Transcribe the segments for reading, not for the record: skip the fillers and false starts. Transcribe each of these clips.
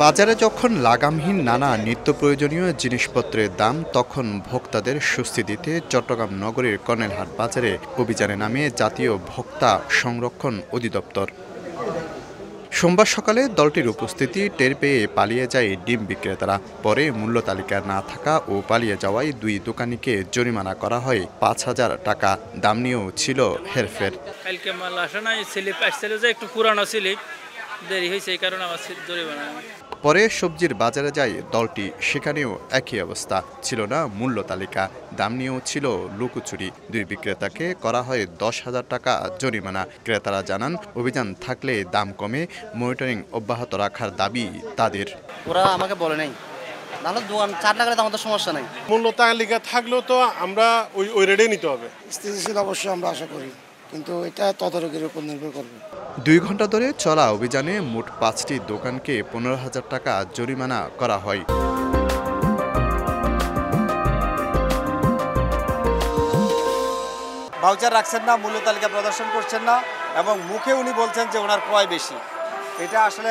বাজারে যখন লাগামহীন নানা নিত্য প্রয়োজনীয় জিনিসপত্রের দাম, তখন ভোক্তাদের স্বস্তি দিতে চট্টগ্রাম নগরীর কর্নেলহাট বাজারে অভিযানে নামে জাতীয় ভোক্তা সংরক্ষণ অধিদপ্তর। সোমবার সকালে দলটির উপস্থিতি টের পেয়ে পালিয়ে যায় ডিম বিক্রেতারা। পরে মূল্য তালিকা না থাকা ও পালিয়ে যাওয়ায় দুই দোকানিকে জরিমানা করা হয় ৫,০০০ টাকা। দাম নিয়েও ছিল হেরফের। কালকে মাল আসে নাই, স্লিপ আসছিল যে একটু পুরানো স্লিপ, দেরি হয়েছে, এই কারণে আমার জরিমানা। পরে সবজির বাজারে যায় দলটি, সেখানেও একই অবস্থা, ছিল না মূল্য তালিকা, দাম নিয়েও ছিল লুকোচুরি। দুই বিক্রেতাকে করা হয় ১০,০০০ টাকা জরিমানা। ক্রেতারা জানান, অভিযান থাকলে দাম কমে, মনিটরিং অব্যাহত রাখার দাবি তাদের। ওরা আমাকে বলে নাই, নাহলে দোকান চার লাগালে তো আমাদের সমস্যা নাই। মূল্য তালিকা থাকলেও তো আমরা ওই রেটে নিতে হবে। স্থিতিশীল অবশ্যই আমরা আশা করি, কিন্তু এটা তদারকির উপর নির্ভর করবে। ২ ঘন্টা ধরে চলা অভিযানে মোট ৫টি দোকানকে ১৫,০০০ টাকা জরিমানা করা হয়। ভাউচার রাখছেন না, মূল্য তালিকা প্রদর্শন করছেন না, এবং মুখে উনি বলছেন যে ওনার ক্রয় বেশি। এটা আসলে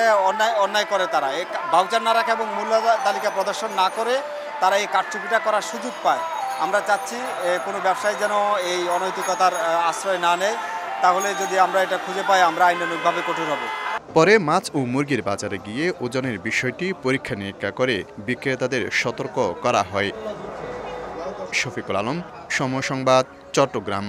অন্যায় করে তারা। এই ভাউচার না রাখা এবং মূল্য তালিকা প্রদর্শন না করে তারা এই কারচুপিটা করার সুযোগ পায়। আমরা চাচ্ছি কোনো ব্যবসায়ী যেন এই অনৈতিকতার আশ্রয় না নেয়। তাহলে যদি আমরা এটা খুঁজে পাই, আমরা আইনানুগভাবে কঠোর হব। পরে মাছ ও মুরগির বাজারে গিয়ে ওজনের বিষয়টি পরীক্ষা নিরীক্ষা করে বিক্রেতাদের সতর্ক করা হয়। শফিকুল আলম, সময় সংবাদ, চট্টগ্রাম।